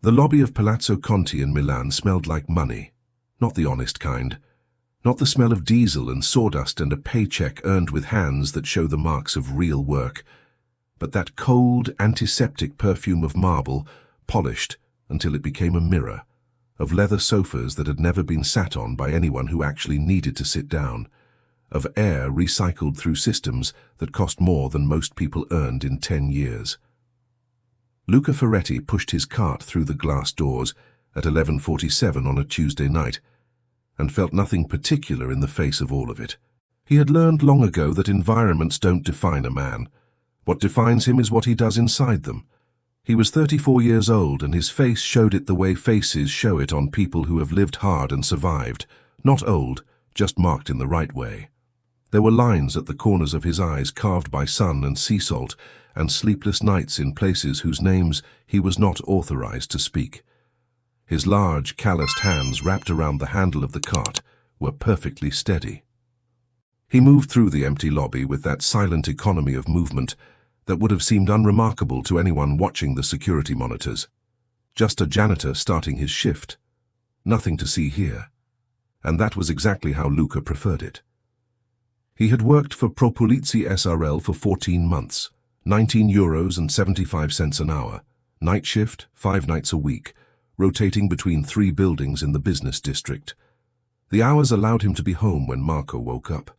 The lobby of Palazzo Conti in Milan smelled like money, not the honest kind, not the smell of diesel and sawdust and a paycheck earned with hands that show the marks of real work, but that cold, antiseptic perfume of marble, polished until it became a mirror, of leather sofas that had never been sat on by anyone who actually needed to sit down, of air recycled through systems that cost more than most people earned in 10 years. Luca Ferretti pushed his cart through the glass doors at 11:47 on a Tuesday night, and felt nothing particular in the face of all of it. He had learned long ago that environments don't define a man. What defines him is what he does inside them. He was 34 years old, and his face showed it the way faces show it on people who have lived hard and survived. Not old, just marked in the right way. There were lines at the corners of his eyes carved by sun and sea salt, and sleepless nights in places whose names he was not authorized to speak. His large, calloused hands wrapped around the handle of the cart were perfectly steady. He moved through the empty lobby with that silent economy of movement that would have seemed unremarkable to anyone watching the security monitors. Just a janitor starting his shift. Nothing to see here. And that was exactly how Luca preferred it. He had worked for Propolizi SRL for 14 months. €19 and 75 cents an hour, night shift, 5 nights a week, rotating between 3 buildings in the business district. The hours allowed him to be home when Marco woke up.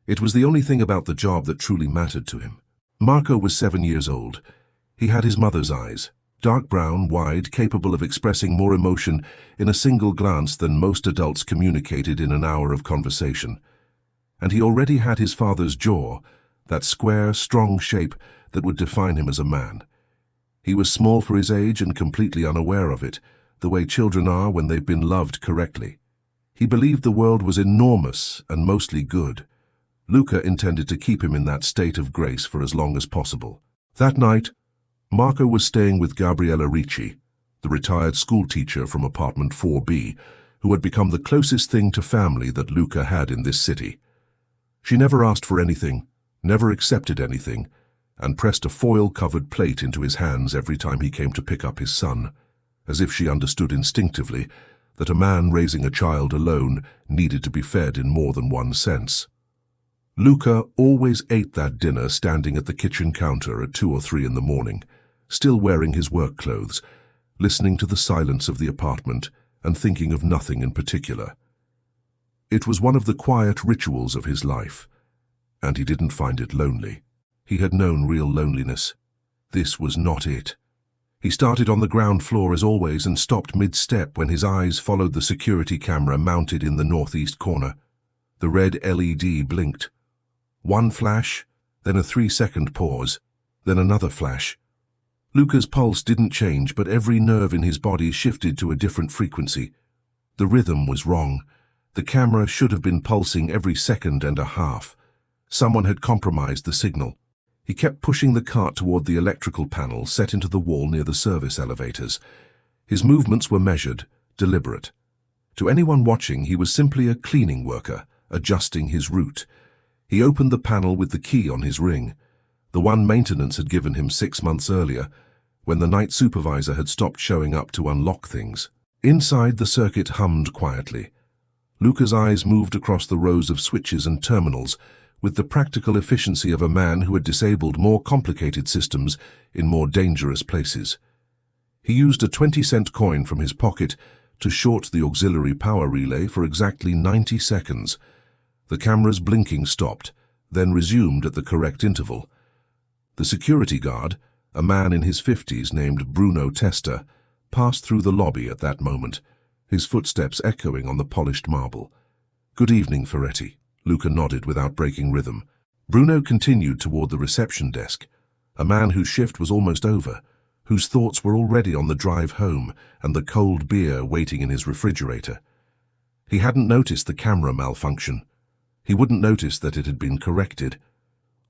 It was the only thing about the job that truly mattered to him. Marco was 7 years old. He had his mother's eyes, dark brown, wide, capable of expressing more emotion in a single glance than most adults communicated in an hour of conversation. And he already had his father's jaw, that square, strong shape that would define him as a man. He was small for his age and completely unaware of it, the way children are when they've been loved correctly. He believed the world was enormous and mostly good. Luca intended to keep him in that state of grace for as long as possible. That night, Marco was staying with Gabriella Ricci, the retired schoolteacher from apartment 4B, who had become the closest thing to family that Luca had in this city. She never asked for anything, never accepted anything, and pressed a foil-covered plate into his hands every time he came to pick up his son, as if she understood instinctively that a man raising a child alone needed to be fed in more than one sense. Luca always ate that dinner standing at the kitchen counter at 2 or 3 in the morning, still wearing his work clothes, listening to the silence of the apartment and thinking of nothing in particular. It was one of the quiet rituals of his life, and he didn't find it lonely. He had known real loneliness. This was not it. He started on the ground floor as always and stopped mid-step when his eyes followed the security camera mounted in the northeast corner. The red LED blinked. One flash, then a 3-second pause, then another flash. Luca's pulse didn't change, but every nerve in his body shifted to a different frequency. The rhythm was wrong. The camera should have been pulsing every second and a half. Someone had compromised the signal. He kept pushing the cart toward the electrical panel set into the wall near the service elevators. His movements were measured, deliberate. To anyone watching, he was simply a cleaning worker, adjusting his route. He opened the panel with the key on his ring, the one maintenance had given him 6 months earlier, when the night supervisor had stopped showing up to unlock things. Inside, the circuit hummed quietly. Luca's eyes moved across the rows of switches and terminals, with the practical efficiency of a man who had disabled more complicated systems in more dangerous places. He used a 20-cent coin from his pocket to short the auxiliary power relay for exactly 90 seconds. The camera's blinking stopped, then resumed at the correct interval. The security guard, a man in his 50s named Bruno Testa, passed through the lobby at that moment, his footsteps echoing on the polished marble. "Good evening, Ferretti." Luca nodded without breaking rhythm. Bruno continued toward the reception desk, a man whose shift was almost over, whose thoughts were already on the drive home and the cold beer waiting in his refrigerator. He hadn't noticed the camera malfunction. He wouldn't notice that it had been corrected.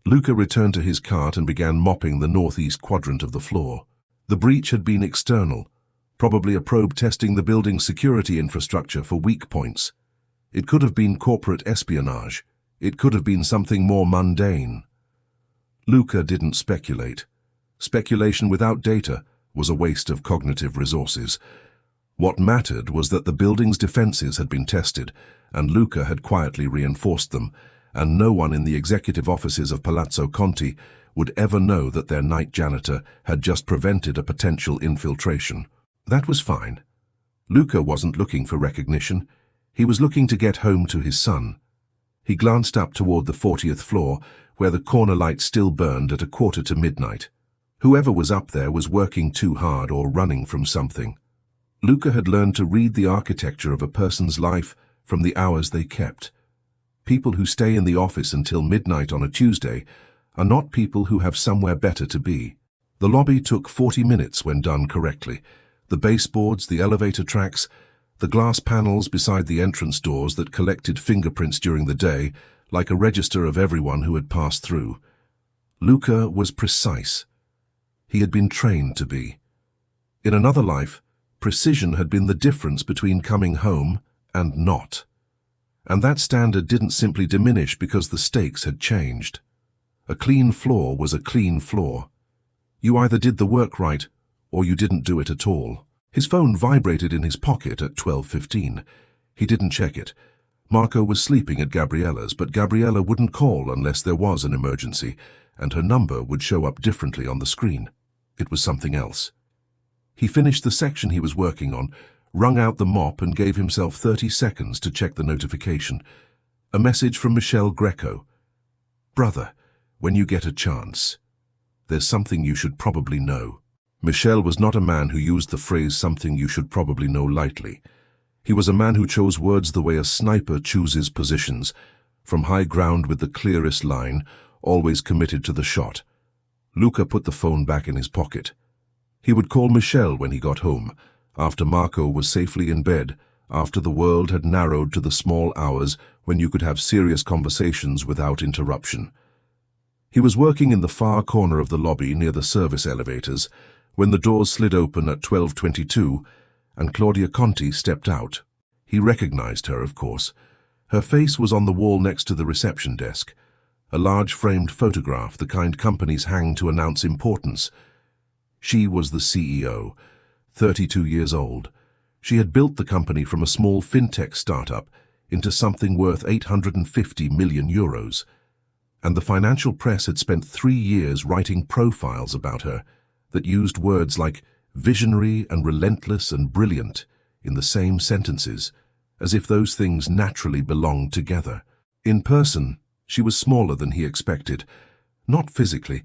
Luca returned to his cart and began mopping the northeast quadrant of the floor. The breach had been external, probably a probe testing the building's security infrastructure for weak points. It could have been corporate espionage. It could have been something more mundane. Luca didn't speculate. Speculation without data was a waste of cognitive resources. What mattered was that the building's defenses had been tested, and Luca had quietly reinforced them, and no one in the executive offices of Palazzo Conti would ever know that their night janitor had just prevented a potential infiltration. That was fine. Luca wasn't looking for recognition. He was looking to get home to his son. He glanced up toward the 40th floor, where the corner light still burned at 1:45. Whoever was up there was working too hard or running from something. Luca had learned to read the architecture of a person's life from the hours they kept. People who stay in the office until midnight on a Tuesday are not people who have somewhere better to be. The lobby took 40 minutes when done correctly. The baseboards, the elevator tracks, the glass panels beside the entrance doors that collected fingerprints during the day, like a register of everyone who had passed through. Luca was precise. He had been trained to be. In another life, precision had been the difference between coming home and not. And that standard didn't simply diminish because the stakes had changed. A clean floor was a clean floor. You either did the work right, or you didn't do it at all. His phone vibrated in his pocket at 12:15. He didn't check it. Marco was sleeping at Gabriella's, but Gabriella wouldn't call unless there was an emergency, and her number would show up differently on the screen. It was something else. He finished the section he was working on, wrung out the mop and gave himself 30 seconds to check the notification. A message from Michelle Greco. "Brother, when you get a chance, there's something you should probably know." Michelle was not a man who used the phrase "something you should probably know" lightly. He was a man who chose words the way a sniper chooses positions, from high ground with the clearest line, always committed to the shot. Luca put the phone back in his pocket. He would call Michelle when he got home, after Marco was safely in bed, after the world had narrowed to the small hours when you could have serious conversations without interruption. He was working in the far corner of the lobby near the service elevators when the doors slid open at 12:22 and Claudia Conti stepped out. He recognized her, of course. Her face was on the wall next to the reception desk, a large framed photograph, the kind companies hang to announce importance. She was the CEO, 32 years old. She had built the company from a small fintech startup into something worth 850 million euros. And the financial press had spent 3 years writing profiles about her that used words like visionary and relentless and brilliant in the same sentences, as if those things naturally belonged together. In person, she was smaller than he expected. Not physically.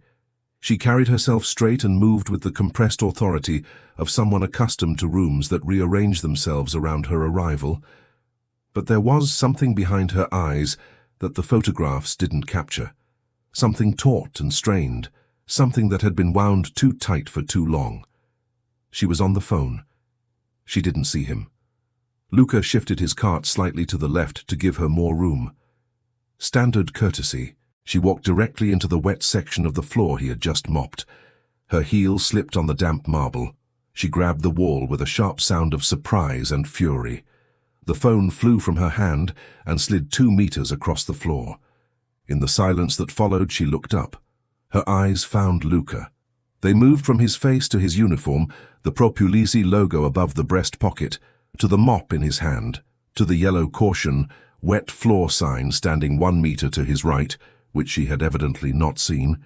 She carried herself straight and moved with the compressed authority of someone accustomed to rooms that rearrange themselves around her arrival. But there was something behind her eyes that the photographs didn't capture. Something taut and strained, something that had been wound too tight for too long. She was on the phone. She didn't see him. Luca shifted his cart slightly to the left to give her more room. Standard courtesy. She walked directly into the wet section of the floor he had just mopped. Her heel slipped on the damp marble. She grabbed the wall with a sharp sound of surprise and fury. The phone flew from her hand and slid 2 meters across the floor. In the silence that followed, she looked up. Her eyes found Luca. They moved from his face to his uniform, the Propulisi logo above the breast pocket, to the mop in his hand, to the yellow caution, wet floor sign standing 1 meter to his right, which she had evidently not seen,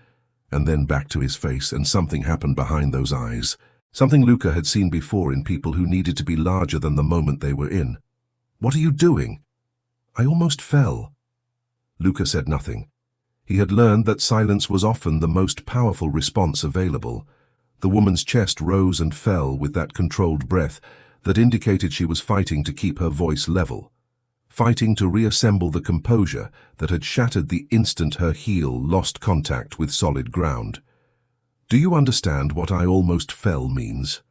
and then back to his face, and something happened behind those eyes. Something Luca had seen before in people who needed to be larger than the moment they were in. "What are you doing?" "I almost fell." Luca said nothing. He had learned that silence was often the most powerful response available. The woman's chest rose and fell with that controlled breath that indicated she was fighting to keep her voice level, fighting to reassemble the composure that had shattered the instant her heel lost contact with solid ground. "Do you understand what 'I almost fell' means?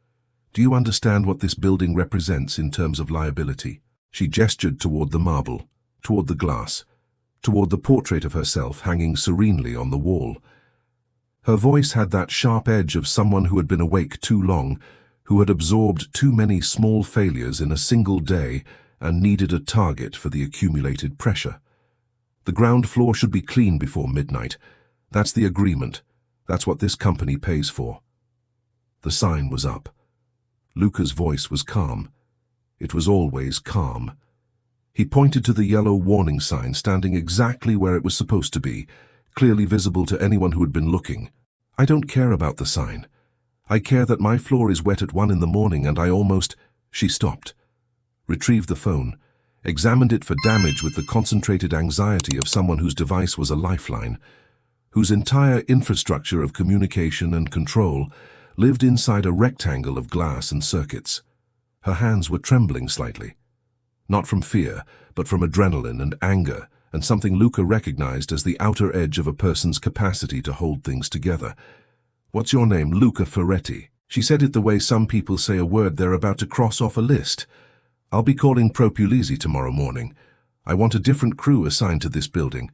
Do you understand what this building represents in terms of liability?" She gestured toward the marble, toward the glass, toward the portrait of herself hanging serenely on the wall. Her voice had that sharp edge of someone who had been awake too long, who had absorbed too many small failures in a single day and needed a target for the accumulated pressure. The ground floor should be clean before midnight. That's the agreement. That's what this company pays for. The sign was up. Luca's voice was calm. It was always calm. He pointed to the yellow warning sign standing exactly where it was supposed to be, clearly visible to anyone who had been looking. "I don't care about the sign. I care that my floor is wet at 1 in the morning and I almost—" She stopped, retrieved the phone, examined it for damage with the concentrated anxiety of someone whose device was a lifeline, whose entire infrastructure of communication and control lived inside a rectangle of glass and circuits. Her hands were trembling slightly. Not from fear, but from adrenaline and anger, and something Luca recognized as the outer edge of a person's capacity to hold things together. "What's your name?" "Luca Ferretti." She said it the way some people say a word they're about to cross off a list. "I'll be calling Propulisi tomorrow morning. I want a different crew assigned to this building.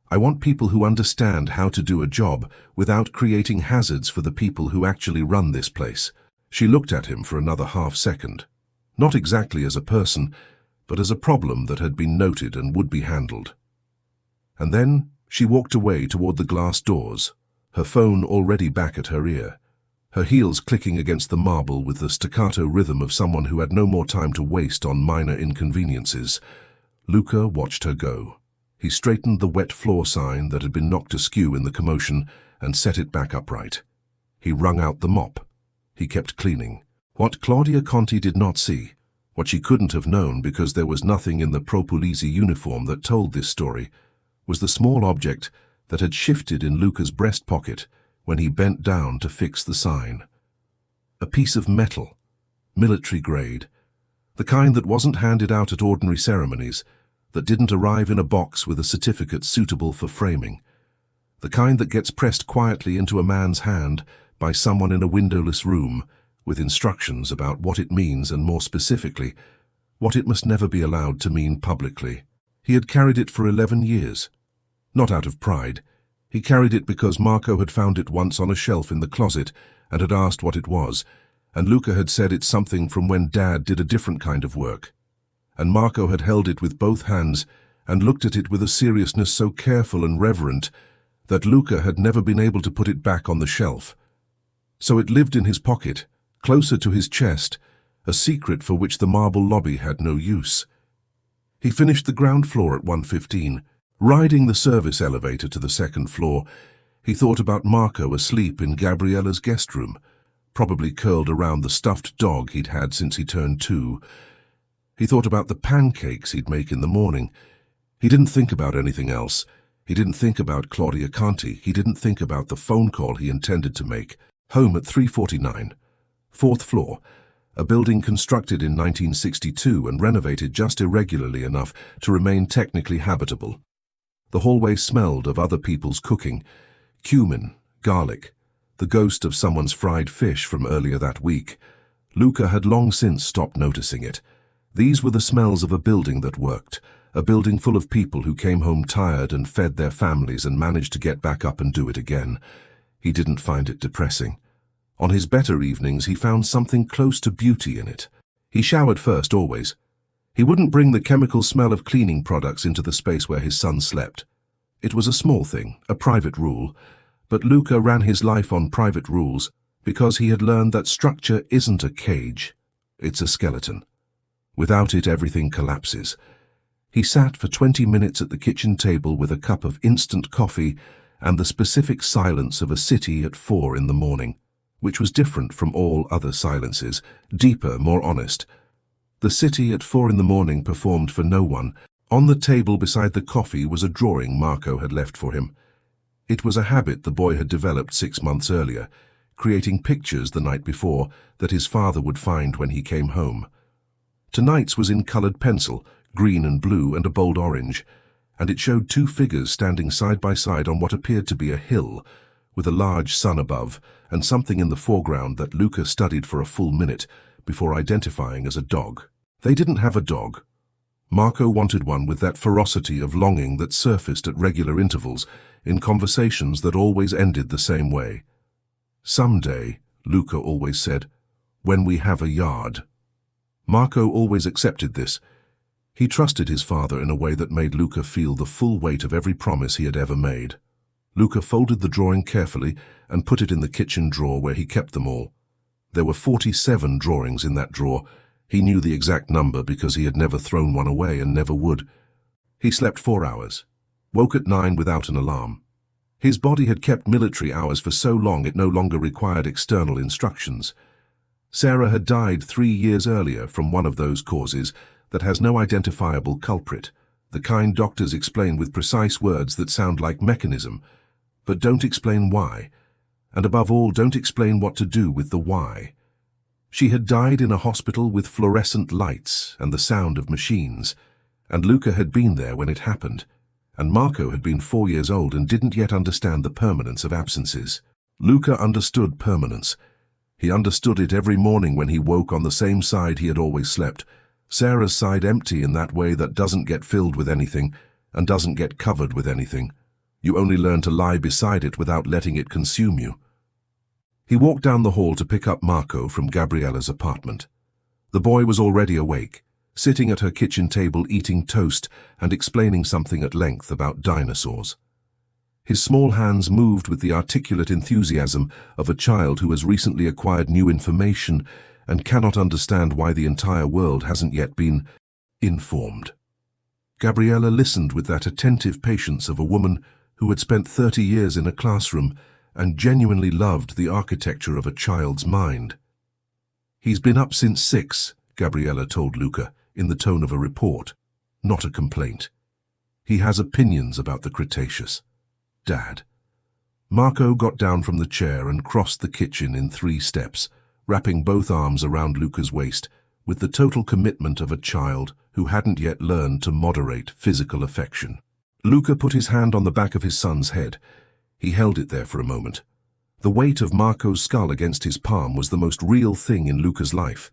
I want people who understand how to do a job without creating hazards for the people who actually run this place." She looked at him for another half-second, not exactly as a person, but as a problem that had been noted and would be handled. And then she walked away toward the glass doors, her phone already back at her ear, her heels clicking against the marble with the staccato rhythm of someone who had no more time to waste on minor inconveniences. Luca watched her go. He straightened the wet floor sign that had been knocked askew in the commotion and set it back upright. He wrung out the mop. He kept cleaning. What Claudia Conti did not see, what she couldn't have known because there was nothing in the Propulisi uniform that told this story, was the small object that had shifted in Luca's breast pocket when he bent down to fix the sign. A piece of metal, military grade, the kind that wasn't handed out at ordinary ceremonies, that didn't arrive in a box with a certificate suitable for framing, the kind that gets pressed quietly into a man's hand by someone in a windowless room with instructions about what it means and, more specifically, what it must never be allowed to mean publicly. He had carried it for 11 years. Not out of pride. He carried it because Marco had found it once on a shelf in the closet and had asked what it was, and Luca had said it's something from when Dad did a different kind of work. And Marco had held it with both hands and looked at it with a seriousness so careful and reverent that Luca had never been able to put it back on the shelf. So it lived in his pocket, closer to his chest, a secret for which the marble lobby had no use. He finished the ground floor at 1:15. Riding the service elevator to the second floor, he thought about Marco asleep in Gabriella's guest room, probably curled around the stuffed dog he'd had since he turned 2. He thought about the pancakes he'd make in the morning. He didn't think about anything else. He didn't think about Claudia Conti. He didn't think about the phone call he intended to make. Home at 3:49. 4th floor, a building constructed in 1962 and renovated just irregularly enough to remain technically habitable. The hallway smelled of other people's cooking, cumin, garlic, the ghost of someone's fried fish from earlier that week. Luca had long since stopped noticing it. These were the smells of a building that worked, a building full of people who came home tired and fed their families and managed to get back up and do it again. He didn't find it depressing. On his better evenings, he found something close to beauty in it. He showered first, always. He wouldn't bring the chemical smell of cleaning products into the space where his son slept. It was a small thing, a private rule, but Luca ran his life on private rules because he had learned that structure isn't a cage, it's a skeleton. Without it, everything collapses. He sat for 20 minutes at the kitchen table with a cup of instant coffee and the specific silence of a city at 4 in the morning, which was different from all other silences, deeper, more honest. The city at 4 in the morning performed for no one. On the table beside the coffee was a drawing Marco had left for him. It was a habit the boy had developed 6 months earlier, creating pictures the night before that his father would find when he came home. Tonight's was in colored pencil, green and blue and a bold orange, and it showed 2 figures standing side by side on what appeared to be a hill, with a large sun above and something in the foreground that Luca studied for a full minute before identifying as a dog. They didn't have a dog. Marco wanted one with that ferocity of longing that surfaced at regular intervals in conversations that always ended the same way. "Someday," Luca always said, "when we have a yard." Marco always accepted this. He trusted his father in a way that made Luca feel the full weight of every promise he had ever made. Luca folded the drawing carefully and put it in the kitchen drawer where he kept them all. There were 47 drawings in that drawer. He knew the exact number because he had never thrown one away and never would. He slept 4 hours, woke at 9 without an alarm. His body had kept military hours for so long it no longer required external instructions. Sarah had died 3 years earlier from one of those causes that has no identifiable culprit, the kind doctors explain with precise words that sound like mechanism, but don't explain why, and above all don't explain what to do with the why. She had died in a hospital with fluorescent lights and the sound of machines, and Luca had been there when it happened, and Marco had been 4 years old and didn't yet understand the permanence of absences. Luca understood permanence. He understood it every morning when he woke on the same side he had always slept, Sarah's side empty in that way that doesn't get filled with anything and doesn't get covered with anything. You only learn to lie beside it without letting it consume you. He walked down the hall to pick up Marco from Gabriella's apartment. The boy was already awake, sitting at her kitchen table eating toast and explaining something at length about dinosaurs. His small hands moved with the articulate enthusiasm of a child who has recently acquired new information and cannot understand why the entire world hasn't yet been informed. Gabriella listened with that attentive patience of a woman who had spent 30 years in a classroom and genuinely loved the architecture of a child's mind. "He's been up since 6, Gabriella told Luca, in the tone of a report, not a complaint. "He has opinions about the Cretaceous. Dad." Marco got down from the chair and crossed the kitchen in 3 steps, wrapping both arms around Luca's waist, with the total commitment of a child who hadn't yet learned to moderate physical affection. Luca put his hand on the back of his son's head. He held it there for a moment. The weight of Marco's skull against his palm was the most real thing in Luca's life.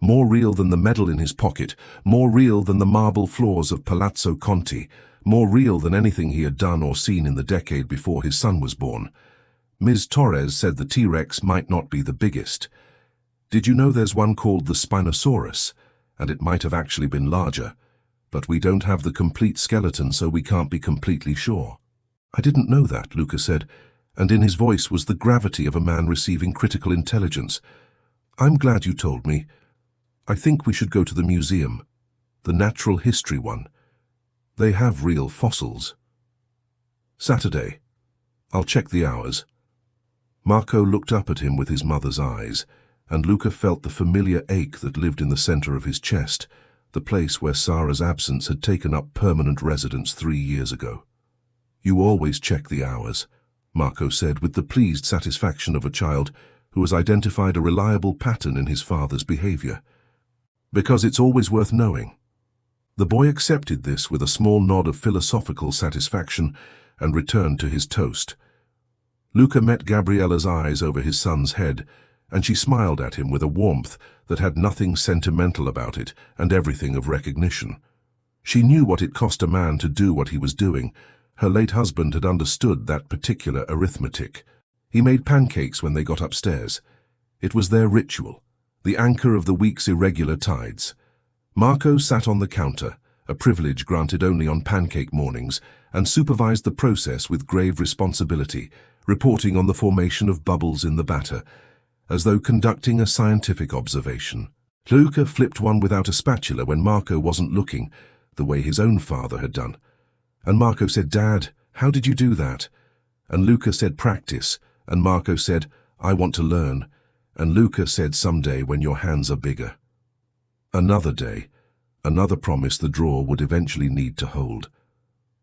More real than the medal in his pocket, more real than the marble floors of Palazzo Conti, more real than anything he had done or seen in the decade before his son was born. Ms. Torres said the T-Rex might not be the biggest. "Did you know there's one called the Spinosaurus? And it might have actually been larger. But we don't have the complete skeleton, so we can't be completely sure." "I didn't know that," Luca said, and in his voice was the gravity of a man receiving critical intelligence. "I'm glad you told me. I think we should go to the museum, the natural history one. They have real fossils." "Saturday. I'll check the hours." Marco looked up at him with his mother's eyes, and Luca felt the familiar ache that lived in the center of his chest, the place where Sarah's absence had taken up permanent residence 3 years ago. "You always check the hours," Marco said with the pleased satisfaction of a child who has identified a reliable pattern in his father's behavior. "Because it's always worth knowing." The boy accepted this with a small nod of philosophical satisfaction and returned to his toast. Luca met Gabriella's eyes over his son's head, and she smiled at him with a warmth that had nothing sentimental about it and everything of recognition. She knew what it cost a man to do what he was doing. Her late husband had understood that particular arithmetic. He made pancakes when they got upstairs. It was their ritual, the anchor of the week's irregular tides. Marco sat on the counter, a privilege granted only on pancake mornings, and supervised the process with grave responsibility, reporting on the formation of bubbles in the batter, as though conducting a scientific observation. Luca flipped one without a spatula when Marco wasn't looking, the way his own father had done. And Marco said, "Dad, how did you do that?" And Luca said, "Practice." And Marco said, "I want to learn." And Luca said, "Someday when your hands are bigger." Another day, another promise the drawer would eventually need to hold.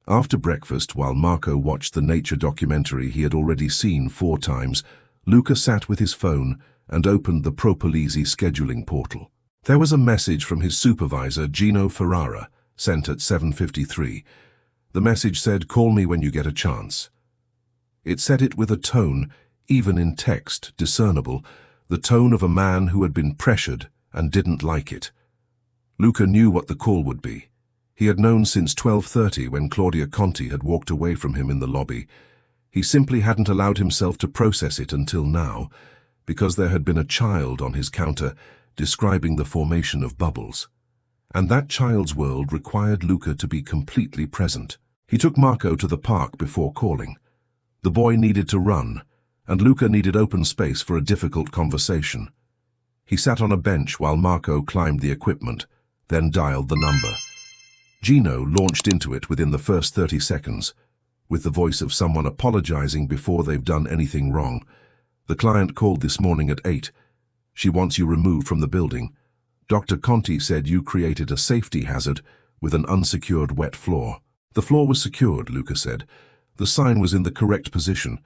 After breakfast, while Marco watched the nature documentary he had already seen 4 times, Luca sat with his phone and opened the Propolisi scheduling portal. There was a message from his supervisor, Gino Ferrara, sent at 7:53. The message said, "Call me when you get a chance." It said it with a tone, even in text, discernible, the tone of a man who had been pressured and didn't like it. Luca knew what the call would be. He had known since 12:30 when Claudia Conti had walked away from him in the lobby. He simply hadn't allowed himself to process it until now, because there had been a child on his counter describing the formation of bubbles. And that child's world required Luca to be completely present. He took Marco to the park before calling. The boy needed to run, and Luca needed open space for a difficult conversation. He sat on a bench while Marco climbed the equipment, then dialed the number. Gino launched into it within the first 30 seconds, with the voice of someone apologizing before they've done anything wrong. The client called this morning at 8. She wants you removed from the building. Dr. Conti said you created a safety hazard with an unsecured wet floor. The floor was secured, Luca said. The sign was in the correct position.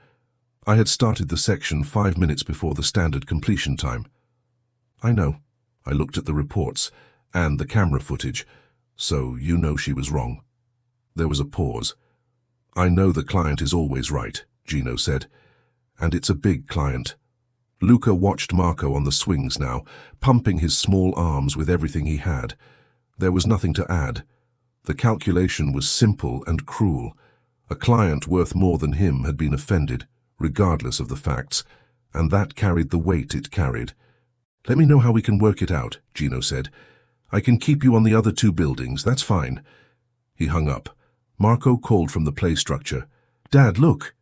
I had started the section 5 minutes before the standard completion time. I know. I looked at the reports and the camera footage, so you know she was wrong. There was a pause. I know the client is always right, Gino said, and it's a big client. Luca watched Marco on the swings now, pumping his small arms with everything he had. There was nothing to add. The calculation was simple and cruel. A client worth more than him had been offended, regardless of the facts, and that carried the weight it carried. Let me know how we can work it out, Gino said. I can keep you on the other 2 buildings, that's fine. He hung up. Marco called from the play structure. Dad, look!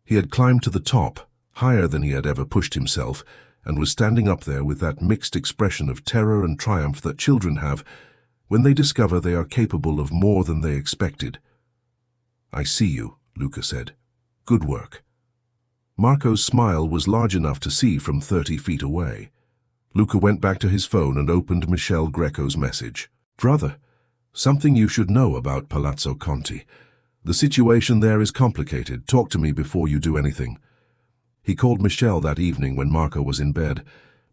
He had climbed to the top, higher than he had ever pushed himself, and was standing up there with that mixed expression of terror and triumph that children have when they discover they are capable of more than they expected. I see you, Luca said. Good work. Marco's smile was large enough to see from 30 feet away. Luca went back to his phone and opened Michelle Greco's message. Brother, something you should know about Palazzo Conti. The situation there is complicated. Talk to me before you do anything. He called Michelle that evening when Marco was in bed.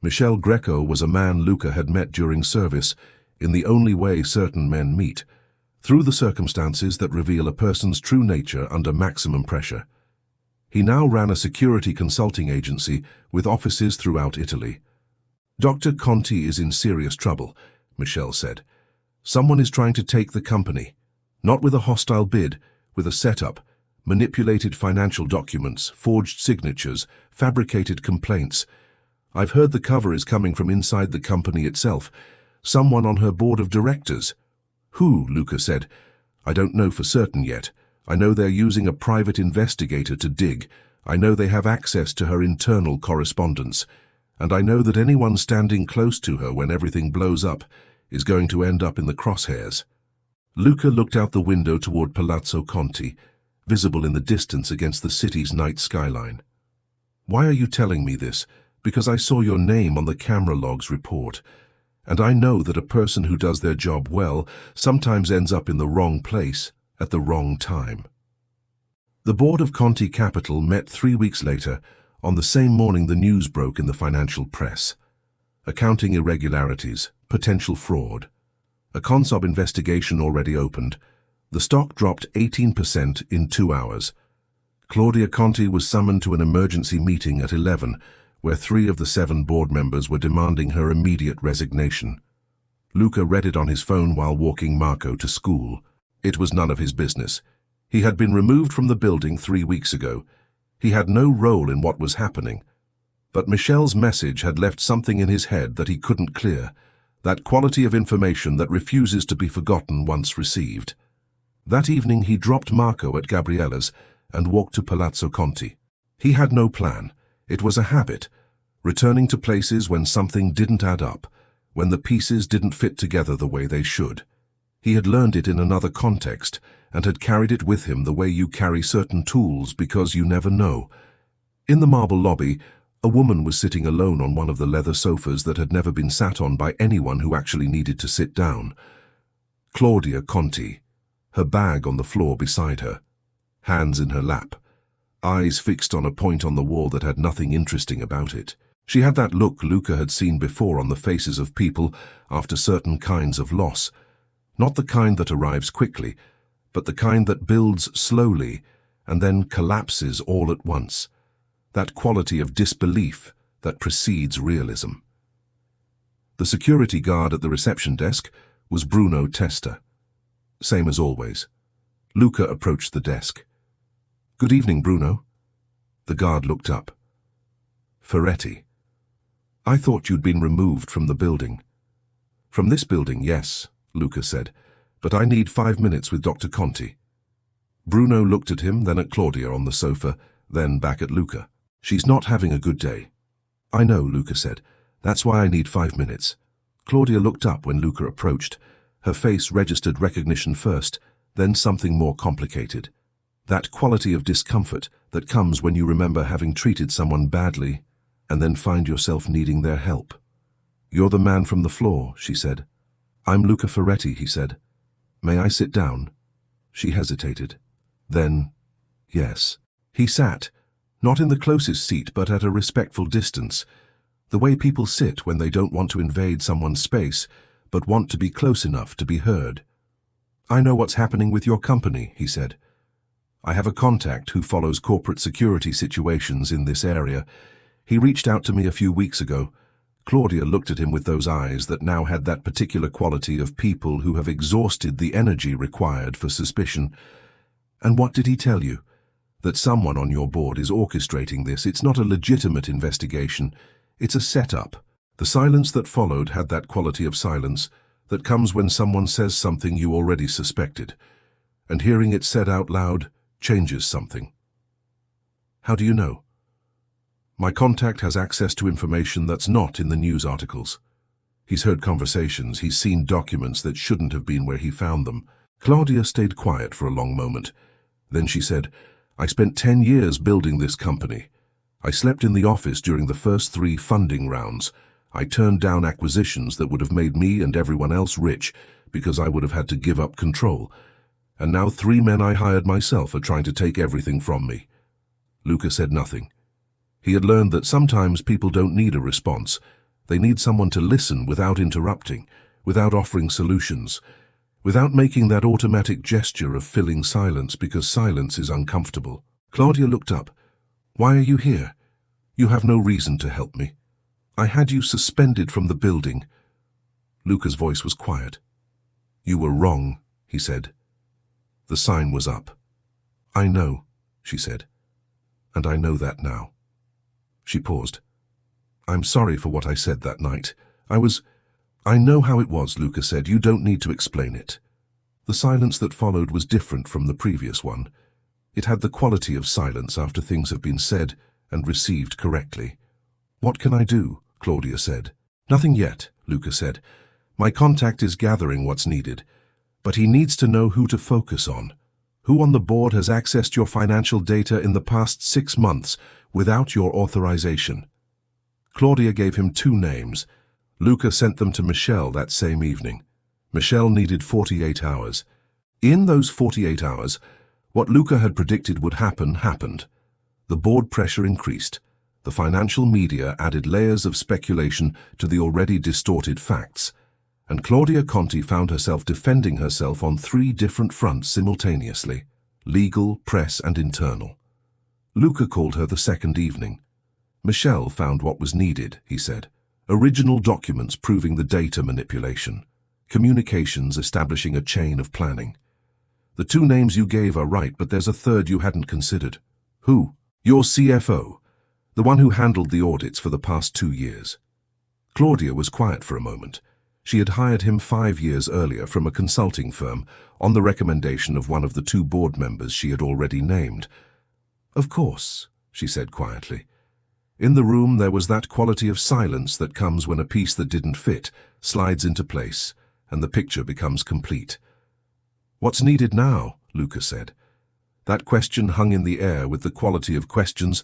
Michelle Greco was a man Luca had met during service, in the only way certain men meet, through the circumstances that reveal a person's true nature under maximum pressure. He now ran a security consulting agency with offices throughout Italy. Dr. Conti is in serious trouble, Michelle said. Someone is trying to take the company, not with a hostile bid, with a setup, manipulated financial documents, forged signatures, fabricated complaints. I've heard the cover is coming from inside the company itself, someone on her board of directors. Who? Luca said. I don't know for certain yet. I know they're using a private investigator to dig. I know they have access to her internal correspondence. And I know that anyone standing close to her when everything blows up is going to end up in the crosshairs. Luca looked out the window toward Palazzo Conti, visible in the distance against the city's night skyline. Why are you telling me this? Because I saw your name on the camera logs report. And I know that a person who does their job well sometimes ends up in the wrong place at the wrong time. The board of Conti Capital met 3 weeks later, on the same morning the news broke in the financial press. Accounting irregularities, potential fraud. A Consob investigation already opened. The stock dropped 18% in 2 hours. Claudia Conti was summoned to an emergency meeting at 11, where 3 of the 7 board members were demanding her immediate resignation. Luca read it on his phone while walking Marco to school. It was none of his business. He had been removed from the building 3 weeks ago. He had no role in what was happening. But Michelle's message had left something in his head that he couldn't clear, that quality of information that refuses to be forgotten once received. That evening he dropped Marco at Gabriella's and walked to Palazzo Conti. He had no plan. It was a habit, returning to places when something didn't add up, when the pieces didn't fit together the way they should. He had learned it in another context and had carried it with him the way you carry certain tools because you never know. In the marble lobby, a woman was sitting alone on one of the leather sofas that had never been sat on by anyone who actually needed to sit down. Claudia Conti, her bag on the floor beside her, hands in her lap, eyes fixed on a point on the wall that had nothing interesting about it. She had that look Luca had seen before on the faces of people after certain kinds of loss, not the kind that arrives quickly, but the kind that builds slowly and then collapses all at once, that quality of disbelief that precedes realism. The security guard at the reception desk was Bruno Testa. Same as always. Luca approached the desk. Good evening, Bruno. The guard looked up. Ferretti. I thought you'd been removed from the building. From this building, yes, Luca said, but I need 5 minutes with Dr. Conti. Bruno looked at him, then at Claudia on the sofa, then back at Luca. She's not having a good day. I know, Luca said. That's why I need 5 minutes. Claudia looked up when Luca approached. Her face registered recognition first, then something more complicated. That quality of discomfort that comes when you remember having treated someone badly and then find yourself needing their help. "You're the man from the floor," she said. "I'm Luca Ferretti," he said. "May I sit down?" She hesitated. Then, yes. He sat, not in the closest seat but at a respectful distance, the way people sit when they don't want to invade someone's space but want to be close enough to be heard. "I know what's happening with your company," he said. "I have a contact who follows corporate security situations in this area. He reached out to me a few weeks ago." Claudia looked at him with those eyes that now had that particular quality of people who have exhausted the energy required for suspicion. "And what did he tell you?" "That someone on your board is orchestrating this. It's not a legitimate investigation. It's a setup." The silence that followed had that quality of silence that comes when someone says something you already suspected, and hearing it said out loud changes something. "How do you know?" "My contact has access to information that's not in the news articles. He's heard conversations, he's seen documents that shouldn't have been where he found them." Claudia stayed quiet for a long moment. Then she said, "I spent 10 years building this company. I slept in the office during the first 3 funding rounds. I turned down acquisitions that would have made me and everyone else rich because I would have had to give up control. And now 3 men I hired myself are trying to take everything from me." Luca said nothing. He had learned that sometimes people don't need a response. They need someone to listen without interrupting, without offering solutions, without making that automatic gesture of filling silence because silence is uncomfortable. Claudia looked up. "Why are you here? You have no reason to help me. I had you suspended from the building." Luca's voice was quiet. "You were wrong," he said. "The sign was up." "I know," she said. "And I know that now." She paused. "I'm sorry for what I said that night. I know how it was," Luca said. "You don't need to explain it." The silence that followed was different from the previous one. It had the quality of silence after things have been said and received correctly. "What can I do?" Claudia said. "Nothing yet," Luca said. "My contact is gathering what's needed, but he needs to know who to focus on. Who on the board has accessed your financial data in the past 6 months without your authorization?" Claudia gave him 2 names. Luca sent them to Michelle that same evening. Michelle needed 48 hours. In those 48 hours, what Luca had predicted would happen happened. The board pressure increased. The financial media added layers of speculation to the already distorted facts. And Claudia Conti found herself defending herself on 3 different fronts simultaneously: legal, press, and internal. Luca called her the second evening. "Michelle found what was needed," he said. "Original documents proving the data manipulation. Communications establishing a chain of planning. The 2 names you gave are right, but there's a third you hadn't considered." "Who?" "Your CFO, the one who handled the audits for the past 2 years." Claudia was quiet for a moment. She had hired him 5 years earlier from a consulting firm on the recommendation of one of the 2 board members she had already named. "Of course," she said quietly. In the room there was that quality of silence that comes when a piece that didn't fit slides into place and the picture becomes complete. "What's needed now?" Luca said. That question hung in the air with the quality of questions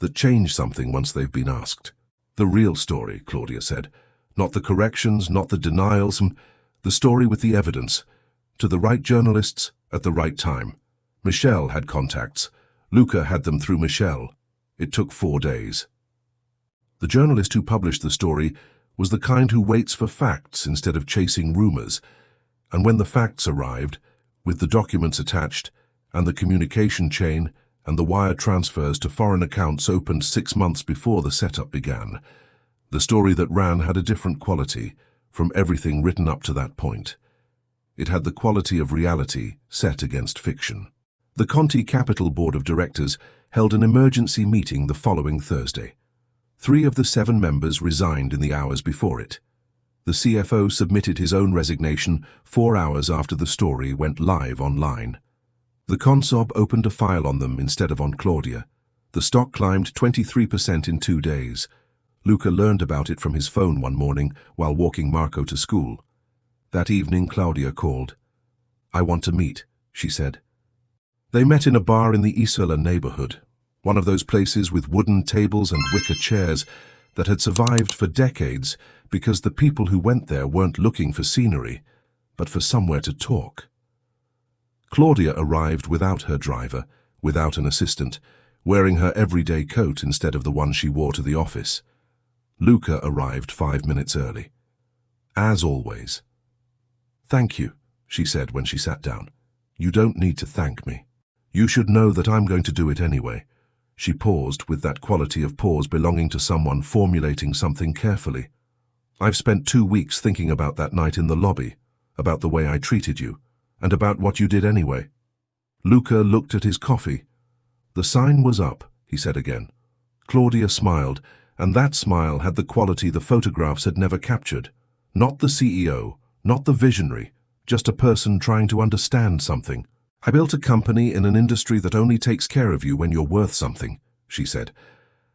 that change something once they've been asked. "The real story," Claudia said. "Not the corrections, not the denials, the story with the evidence. To the right journalists at the right time." Michelle had contacts. Luca had them through Michelle. It took 4 days. The journalist who published the story was the kind who waits for facts instead of chasing rumors. And when the facts arrived, with the documents attached, and the communication chain, and the wire transfers to foreign accounts opened 6 months before the setup began, the story that ran had a different quality from everything written up to that point. It had the quality of reality set against fiction. The Conti Capital Board of Directors held an emergency meeting the following Thursday. 3 of the 7 members resigned in the hours before it. The CFO submitted his own resignation 4 hours after the story went live online. The Consob opened a file on them instead of on Claudia. The stock climbed 23% in 2 days. Luca learned about it from his phone one morning while walking Marco to school. That evening, Claudia called. "I want to meet," she said. They met in a bar in the Isola neighborhood, one of those places with wooden tables and wicker chairs that had survived for decades because the people who went there weren't looking for scenery, but for somewhere to talk. Claudia arrived without her driver, without an assistant, wearing her everyday coat instead of the one she wore to the office. Luca arrived 5 minutes early. As always. "Thank you," she said when she sat down. "You don't need to thank me. You should know that I'm going to do it anyway." She paused, with that quality of pause belonging to someone formulating something carefully. "I've spent 2 weeks thinking about that night in the lobby, about the way I treated you, and about what you did anyway." Luca looked at his coffee. "The sign was up," he said again. Claudia smiled, and that smile had the quality the photographs had never captured. Not the CEO, not the visionary, just a person trying to understand something. "I built a company in an industry that only takes care of you when you're worth something," she said.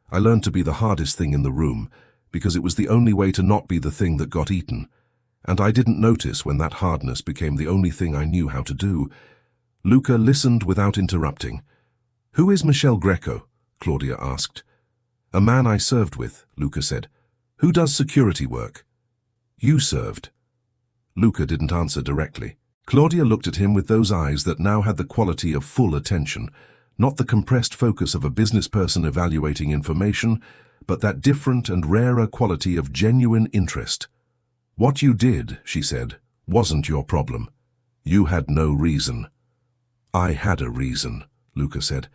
"I learned to be the hardest thing in the room, because it was the only way to not be the thing that got eaten. And I didn't notice when that hardness became the only thing I knew how to do." Luca listened without interrupting. "Who is Michel Greco?" Claudia asked. "A man I served with," Luca said. "Who does security work?" "You served." Luca didn't answer directly. Claudia looked at him with those eyes that now had the quality of full attention, not the compressed focus of a business person evaluating information, but that different and rarer quality of genuine interest. "What you did," she said, "wasn't your problem. You had no reason." "I had a reason," Luca said.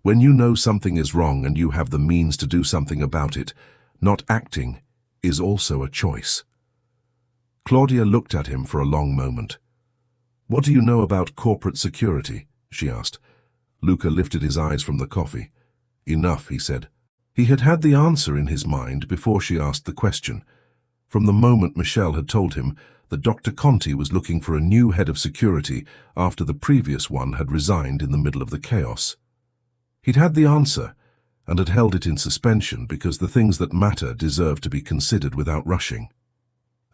"When you know something is wrong and you have the means to do something about it, not acting is also a choice." Claudia looked at him for a long moment. "What do you know about corporate security?" she asked. Luca lifted his eyes from the coffee. "Enough," he said. He had had the answer in his mind before she asked the question. From the moment Michel had told him that Dr. Conti was looking for a new head of security after the previous one had resigned in the middle of the chaos. He'd had the answer and had held it in suspension because the things that matter deserve to be considered without rushing.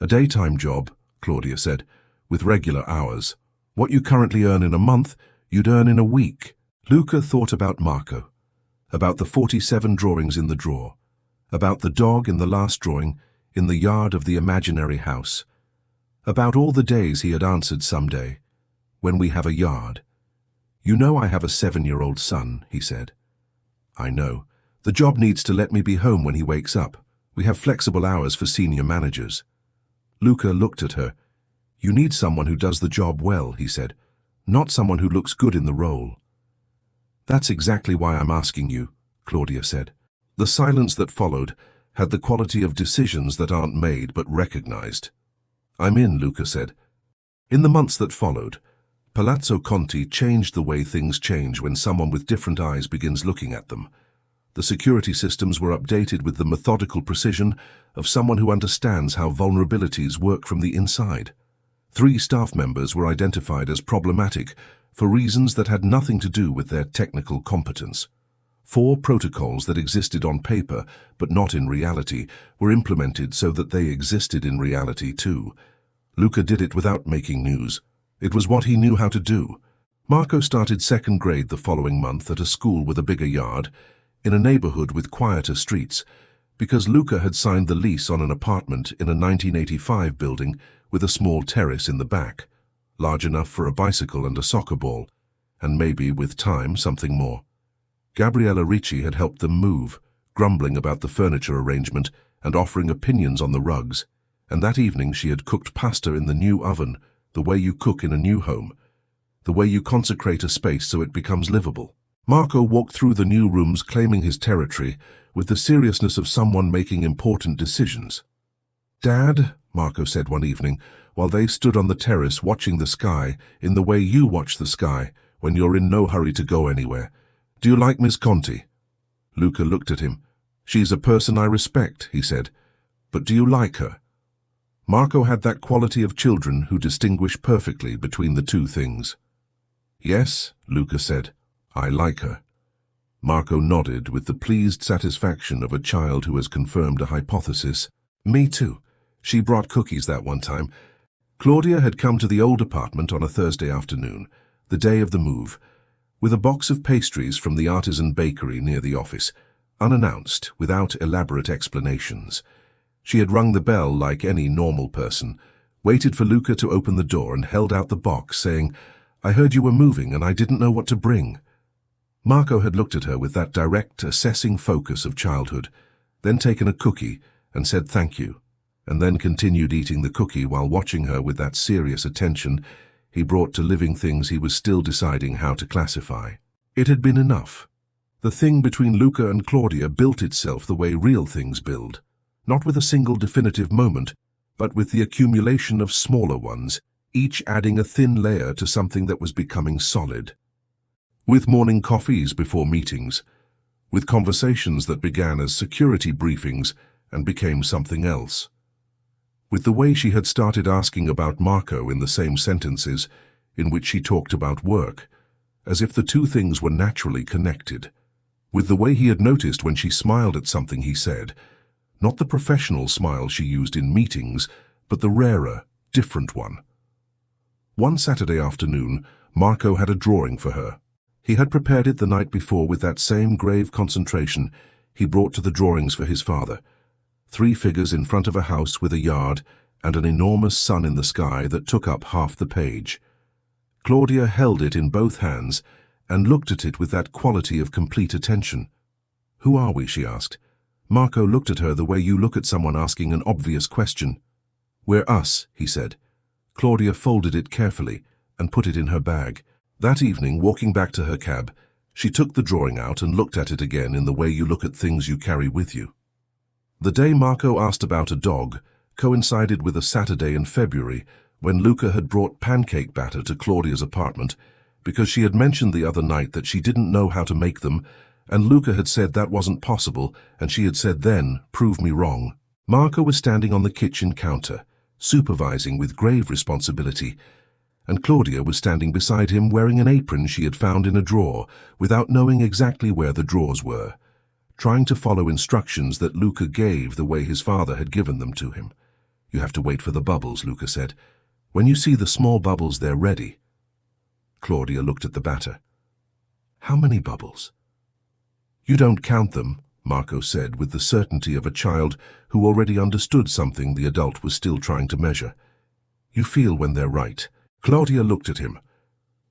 "A daytime job," Claudia said, "with regular hours. What you currently earn in a month, you'd earn in a week." Luca thought about Marco, about the 47 drawings in the drawer, about the dog in the last drawing in the yard of the imaginary house, about all the days he had answered someday, "When we have a yard." "You know I have a 7-year-old son," he said. "I know. The job needs to let me be home when he wakes up. We have flexible hours for senior managers." Luca looked at her. "You need someone who does the job well," he said, "not someone who looks good in the role." "That's exactly why I'm asking you," Claudia said. The silence that followed had the quality of decisions that aren't made but recognized. "I'm in," Luca said. In the months that followed, Palazzo Conti changed the way things change when someone with different eyes begins looking at them. The security systems were updated with the methodical precision of someone who understands how vulnerabilities work from the inside. 3 staff members were identified as problematic for reasons that had nothing to do with their technical competence. 4 protocols that existed on paper but not in reality were implemented so that they existed in reality too. Luca did it without making news. It was what he knew how to do. Marco started 2nd grade the following month at a school with a bigger yard, in a neighborhood with quieter streets, because Luca had signed the lease on an apartment in a 1985 building with a small terrace in the back, large enough for a bicycle and a soccer ball, and maybe, with time, something more. Gabriella Ricci had helped them move, grumbling about the furniture arrangement and offering opinions on the rugs, and that evening she had cooked pasta in the new oven, the way you cook in a new home, the way you consecrate a space so it becomes livable. Marco walked through the new rooms claiming his territory with the seriousness of someone making important decisions. "Dad," Marco said one evening, while they stood on the terrace watching the sky in the way you watch the sky when you're in no hurry to go anywhere, "do you like Miss Conti?" Luca looked at him. "She's a person I respect," he said. "But do you like her?" Marco had that quality of children who distinguish perfectly between the two things. "Yes," Luca said, "I like her." Marco nodded with the pleased satisfaction of a child who has confirmed a hypothesis. Me too. She brought cookies that one time. Claudia had come to the old apartment on a Thursday afternoon, the day of the move, with a box of pastries from the artisan bakery near the office, unannounced, without elaborate explanations. She had rung the bell like any normal person, waited for Luca to open the door and held out the box, saying, "I heard you were moving and I didn't know what to bring." Marco had looked at her with that direct, assessing focus of childhood, then taken a cookie and said thank you, and then continued eating the cookie while watching her with that serious attention he brought to living things he was still deciding how to classify. It had been enough. The thing between Luca and Claudia built itself the way real things build, not with a single definitive moment, but with the accumulation of smaller ones, each adding a thin layer to something that was becoming solid. With morning coffees before meetings, with conversations that began as security briefings and became something else. With the way she had started asking about Marco in the same sentences in which she talked about work, as if the two things were naturally connected. With the way he had noticed when she smiled at something he said, not the professional smile she used in meetings, but the rarer, different one. One Saturday afternoon, Marco had a drawing for her. He had prepared it the night before with that same grave concentration he brought to the drawings for his father. 3 figures in front of a house with a yard and an enormous sun in the sky that took up half the page. Claudia held it in both hands and looked at it with that quality of complete attention. "Who are we?" she asked. Marco looked at her the way you look at someone asking an obvious question. "We're us," he said. Claudia folded it carefully and put it in her bag. That evening, walking back to her cab, she took the drawing out and looked at it again in the way you look at things you carry with you. The day Marco asked about a dog coincided with a Saturday in February when Luca had brought pancake batter to Claudia's apartment because she had mentioned the other night that she didn't know how to make them, and Luca had said that wasn't possible, and she had said then, "Prove me wrong." Marco was standing on the kitchen counter, supervising with grave responsibility, and Claudia was standing beside him wearing an apron she had found in a drawer without knowing exactly where the drawers were, trying to follow instructions that Luca gave the way his father had given them to him. "You have to wait for the bubbles," Luca said. "When you see the small bubbles, they're ready." Claudia looked at the batter. "How many bubbles?" "You don't count them," Marco said with the certainty of a child who already understood something the adult was still trying to measure. "You feel when they're right." Claudia looked at him.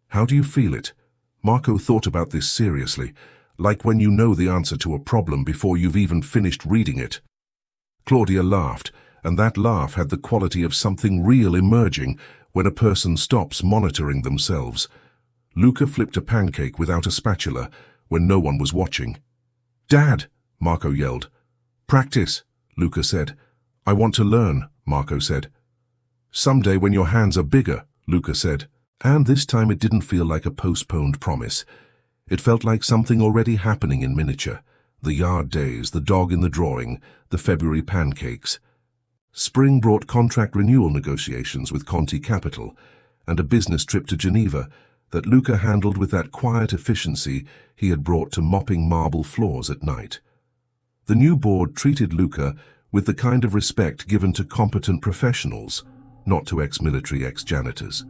"How do you feel it?" Marco thought about this seriously, like when you know the answer to a problem before you've even finished reading it. Claudia laughed, and that laugh had the quality of something real emerging when a person stops monitoring themselves. Luca flipped a pancake without a spatula when no one was watching. "Dad!" Marco yelled. "Practice," Luca said. "I want to learn," Marco said. "Someday when your hands are bigger," Luca said. And this time it didn't feel like a postponed promise. It felt like something already happening in miniature. The yard days, the dog in the drawing, the February pancakes. Spring brought contract renewal negotiations with Conti Capital and a business trip to Geneva that Luca handled with that quiet efficiency he had brought to mopping marble floors at night. The new board treated Luca with the kind of respect given to competent professionals, not to ex-military ex-janitors.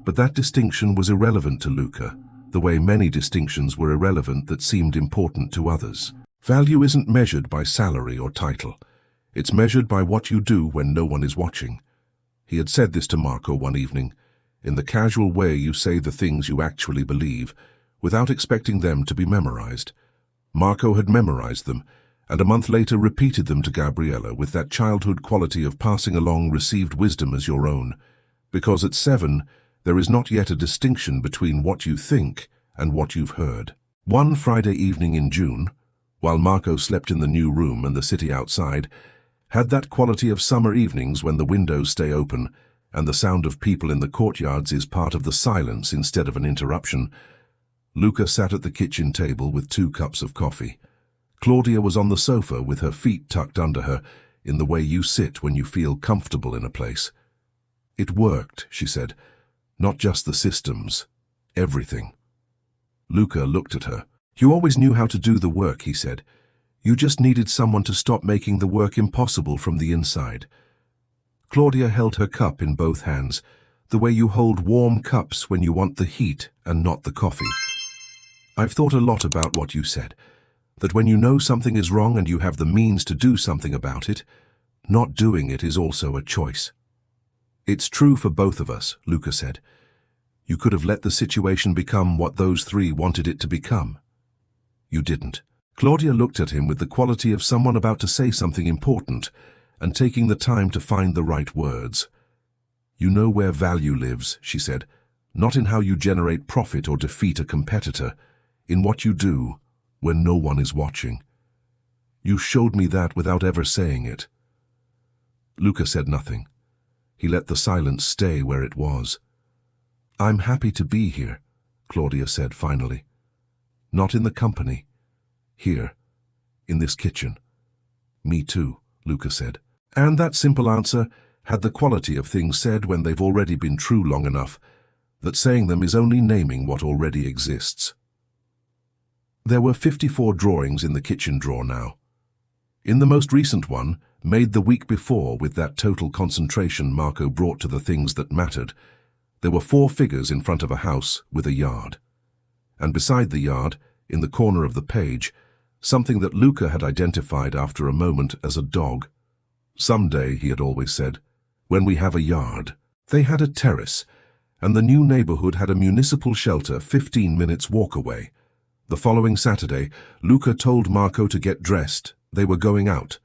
But that distinction was irrelevant to Luca, the way many distinctions were irrelevant that seemed important to others. Value isn't measured by salary or title. It's measured by what you do when no one is watching. He had said this to Marco one evening. In the casual way you say the things you actually believe, without expecting them to be memorized. Marco had memorized them, and a month later repeated them to Gabriella with that childhood quality of passing along received wisdom as your own. Because at 7, there is not yet a distinction between what you think and what you've heard. One Friday evening in June, while Marco slept in the new room and the city outside, had that quality of summer evenings when the windows stay open and the sound of people in the courtyards is part of the silence instead of an interruption. Luca sat at the kitchen table with 2 cups of coffee. Claudia was on the sofa with her feet tucked under her in the way you sit when you feel comfortable in a place. "It worked," she said. "Not just the systems. Everything." Luca looked at her. You always knew how to do the work, he said. You just needed someone to stop making the work impossible from the inside. Claudia held her cup in both hands, the way you hold warm cups when you want the heat and not the coffee. I've thought a lot about what you said, that when you know something is wrong and you have the means to do something about it, not doing it is also a choice. It's true for both of us, Luca said. You could have let the situation become what those three wanted it to become. You didn't. Claudia looked at him with the quality of someone about to say something important and taking the time to find the right words. You know where value lives, she said, not in how you generate profit or defeat a competitor, in what you do when no one is watching. You showed me that without ever saying it. Luca said nothing. He let the silence stay where it was. I'm happy to be here, Claudia said finally. Not in the company. Here, in this kitchen. Me too, Luca said. And that simple answer had the quality of things said when they've already been true long enough, that saying them is only naming what already exists. There were 54 drawings in the kitchen drawer now. In the most recent one, made the week before with that total concentration Marco brought to the things that mattered, there were 4 figures in front of a house with a yard. And beside the yard, in the corner of the page, something that Luca had identified after a moment as a dog. Someday, he had always said, when we have a yard. They had a terrace, and the new neighborhood had a municipal shelter 15 minutes walk away. The following Saturday, Luca told Marco to get dressed. They were going out.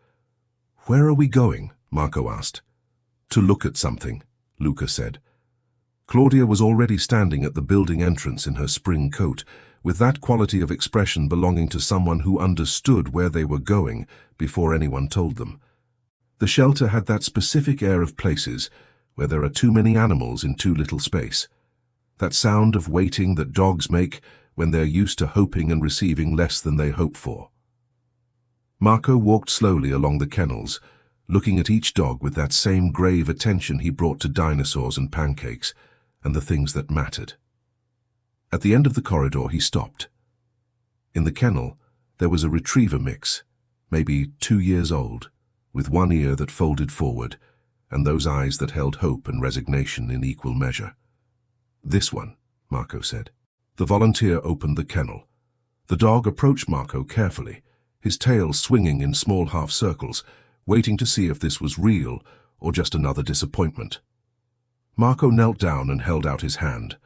Where are we going? Marco asked. To look at something, Luca said. Claudia was already standing at the building entrance in her spring coat, with that quality of expression belonging to someone who understood where they were going before anyone told them. The shelter had that specific air of places where there are too many animals in too little space. That sound of waiting that dogs make when they're used to hoping and receiving less than they hope for. Marco walked slowly along the kennels, looking at each dog with that same grave attention he brought to dinosaurs and pancakes and the things that mattered. At the end of the corridor he stopped. In the kennel there was a retriever mix, maybe 2 years old, with one ear that folded forward and those eyes that held hope and resignation in equal measure. This one, Marco said. The volunteer opened the kennel. The dog approached Marco carefully, his tail swinging in small half circles, waiting to see if this was real or just another disappointment. Marco knelt down and held out his hand.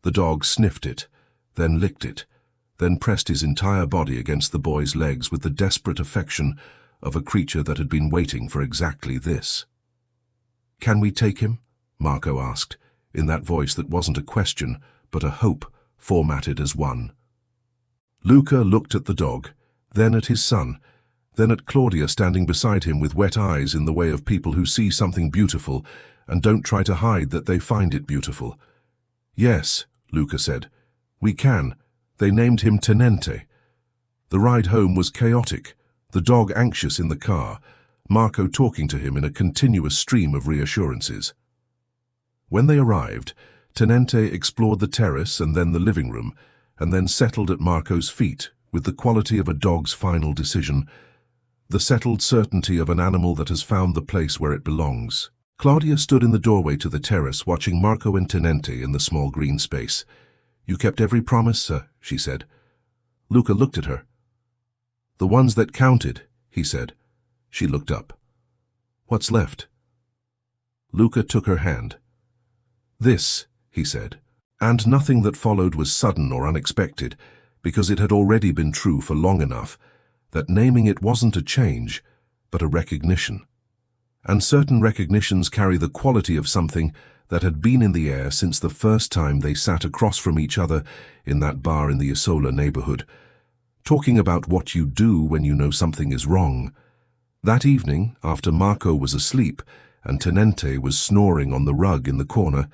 The dog sniffed it, then licked it, then pressed his entire body against the boy's legs with the desperate affection of a creature that had been waiting for exactly this. Can we take him? Marco asked, in that voice that wasn't a question, but a hope, formatted as one. Luca looked at the dog, then at his son, then at Claudia standing beside him with wet eyes in the way of people who see something beautiful and don't try to hide that they find it beautiful. Yes, Luca said. We can. They named him Tenente. The ride home was chaotic, the dog anxious in the car, Marco talking to him in a continuous stream of reassurances. When they arrived, Tenente explored the terrace and then the living room, and then settled at Marco's feet with the quality of a dog's final decision, the settled certainty of an animal that has found the place where it belongs. Claudia stood in the doorway to the terrace watching Marco and Tenente in the small green space. You kept every promise, sir, she said. Luca looked at her. The ones that counted, he said. She looked up. What's left? Luca took her hand. This, he said, and nothing that followed was sudden or unexpected, because it had already been true for long enough that naming it wasn't a change, but a recognition. And certain recognitions carry the quality of something that had been in the air since the first time they sat across from each other in that bar in the Isola neighborhood, talking about what you do when you know something is wrong. That evening, after Marco was asleep and Tenente was snoring on the rug in the corner,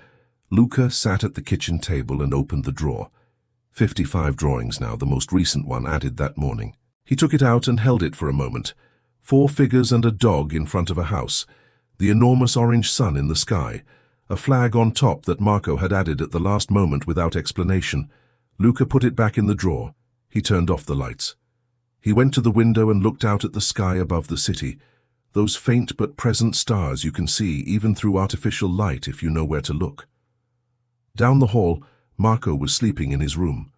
Luca sat at the kitchen table and opened the drawer. 55 drawings now, the most recent one added that morning. He took it out and held it for a moment. 4 figures and a dog in front of a house, the enormous orange sun in the sky, a flag on top that Marco had added at the last moment without explanation. Luca put it back in the drawer. He turned off the lights. He went to the window and looked out at the sky above the city, those faint but present stars you can see even through artificial light if you know where to look. Down the hall, Marco was sleeping in his room.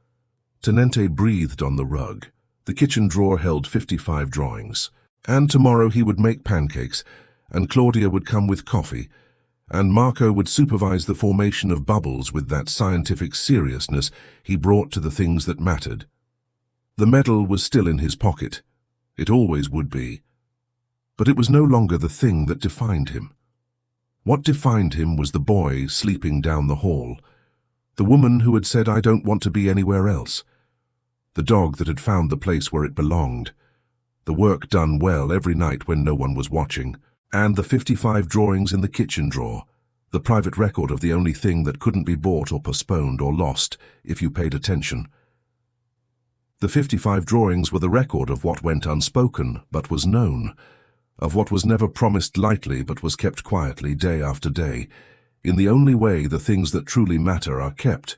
Tenente breathed on the rug. The kitchen drawer held 55 drawings. And tomorrow he would make pancakes, and Claudia would come with coffee, and Marco would supervise the formation of bubbles with that scientific seriousness he brought to the things that mattered. The medal was still in his pocket. It always would be. But it was no longer the thing that defined him. What defined him was the boy sleeping down the hall, the woman who had said, "I don't want to be anywhere else," the dog that had found the place where it belonged, the work done well every night when no one was watching, and the 55 drawings in the kitchen drawer, the private record of the only thing that couldn't be bought or postponed or lost if you paid attention. The 55 drawings were the record of what went unspoken but was known, of what was never promised lightly but was kept quietly day after day, in the only way the things that truly matter are kept,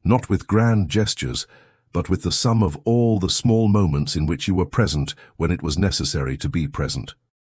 not with grand gestures, but with the sum of all the small moments in which you were present when it was necessary to be present.